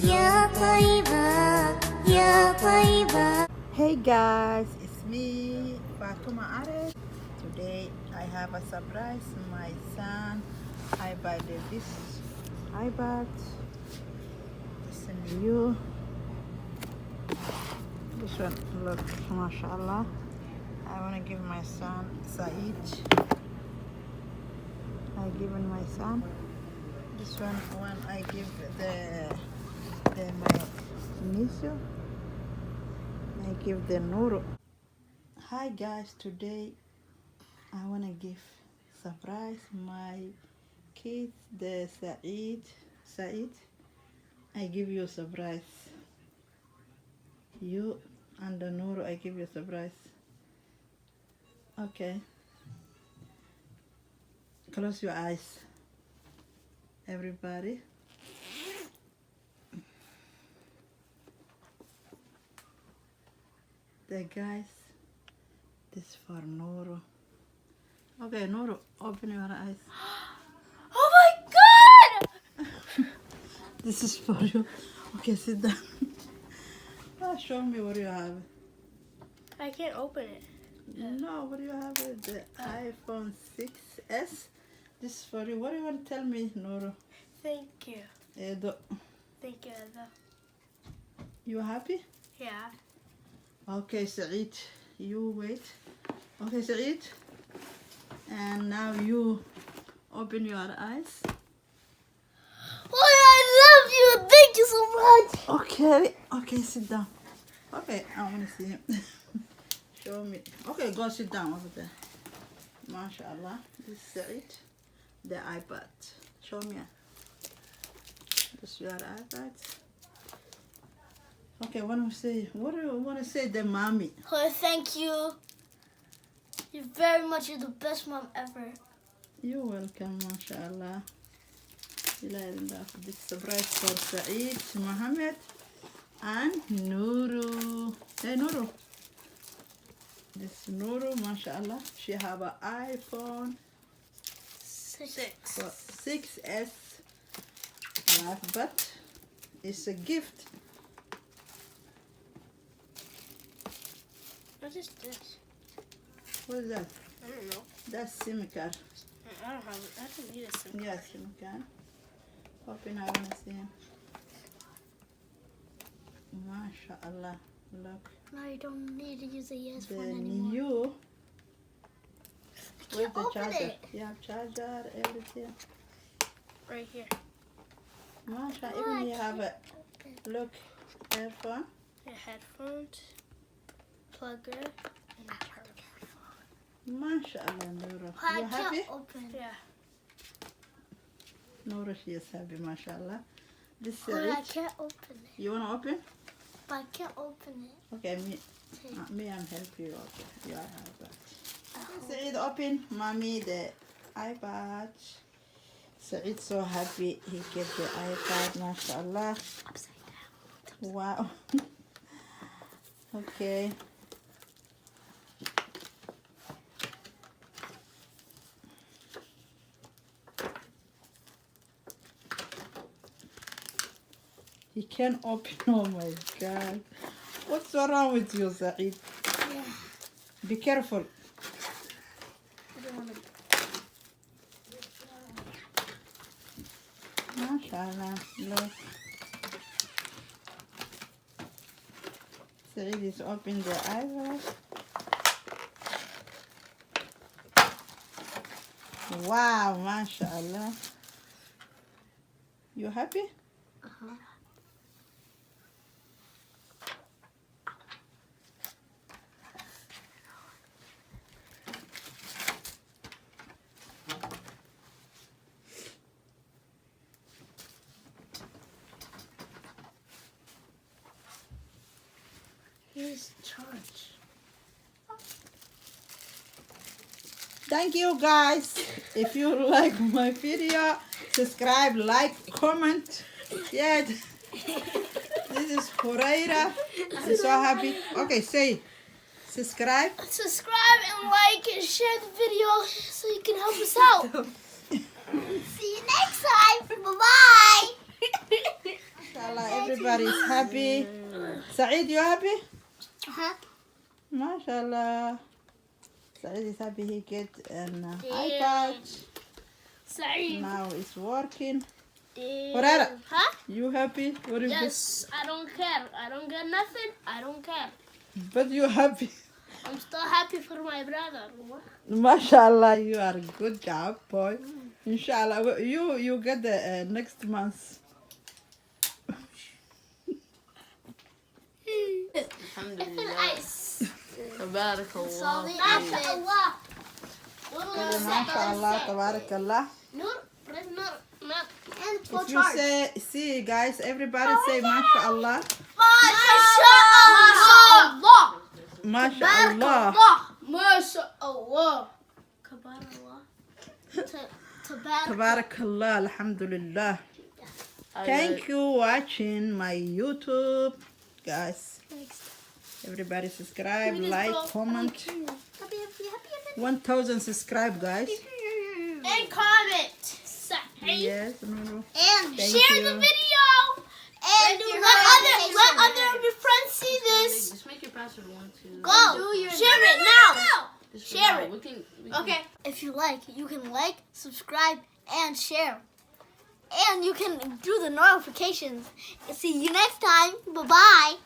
يا طيبة يا طيبة. Hey guys, it's me, Fadumo. Today I have a surprise. My son, I bought this iPad. It's new. This one, look, mashallah. I want to give my son Saeed. I given my son. This one I give my niece. I give the Nuru. Hi guys, today I wanna give surprise my kids, the Saeed. I give you surprise. You and the Nuru, I give you surprise. Okay. Close your eyes, everybody. The guys, this for Nuru. Okay, Nuru, open your eyes. Oh my God! This is for you. Okay, sit down. Show me what you have. I can't open it. No, what do you have? The iPhone 6s. This is for you. What do you want to tell me, Nuru? Thank you. Edo. Thank you, Ada. You happy? Yeah. Okay, Saeed, you wait. Okay, Saeed. And now you open your eyes. Oh, I love you. Thank you so much. Okay, sit down. Okay, I want to see him. Show me. Okay, go sit down over there. MashaAllah. This is Saeed, the iPad. Show me. This is your iPad. Okay, what do you want to say the mommy? Oh, thank you. You're very much. You're the best mom ever. You're welcome, MashaAllah. This surprise for Saeed, Mohammed, and Nuru. Hey, Nuru. This Nuru, MashaAllah. She have an iPhone 6s. But it's a gift. What is this? What is that? I don't know. That's SIM card. I don't have it. I don't need a SIM card. Yes, SIM card. Open, I want to see him. MashaAllah. Look. No, you don't need to use a yes The phone anymore. new. I Where's can't the open charger? it. You have charger, everything. Right here. Masha, Oh, even I you have a can't look earphone. The headphones, plugger, and a charger. MashaAllah, Nura. I You happy? can't open. Yeah. Nura, she is happy, MashaAllah. This is But I it. can't open it. You wanna open? But I can't open it. Okay, me I'm help you. Okay, you have that. Saeed, open. Mommy, the iPad. Saeed so happy he get the iPad, MashaAllah. Upside down. Wow. Okay. He can't open. Oh my God. What's wrong with you, Saeed? Yeah. Be careful. I don't want to. MashaAllah. Look. Saeed is open the iPad. Wow, MashaAllah. You happy? Uh-huh. Here's charge. Thank you guys. If you like my video, subscribe, like, comment. Yeah, this is Horeira. I'm so happy. Okay, say subscribe. Subscribe and like and share the video so you can help us out. See you next time. Bye-bye. MashaAllah, everybody's happy. Saeed, you happy? Uh-huh. MashaAllah. Saeed is happy he get an iPad. Saeed. Now it's working. Huh? You happy? What is Yes, I don't care. I don't get nothing. I don't care. this? But you happy. I'm still happy for my brother. MashaAllah, you are a good job, boy. Inshallah, you get the next month. Alhamdulillah. Ice. Tabarakallah. MashaAllah. MashaAllah, tabarakallah. Nur, press Nur. And If full you charge. say, see guys, everybody say MashaAllah. MashaAllah. MashaAllah. MashaAllah. Tabarakallah, alhamdulillah. Thank you watching my YouTube, guys. Everybody subscribe, like, comment. 1,000 subscribe, guys. And comment. Yes, no. And Thank share you. the video. And let other of your friends see this. Just make your password 1, 2. Go. Share it now. Just Share now. it. We can, Okay. If you like, you can like, subscribe, and share. And you can do the notifications. See you next time. Bye-bye.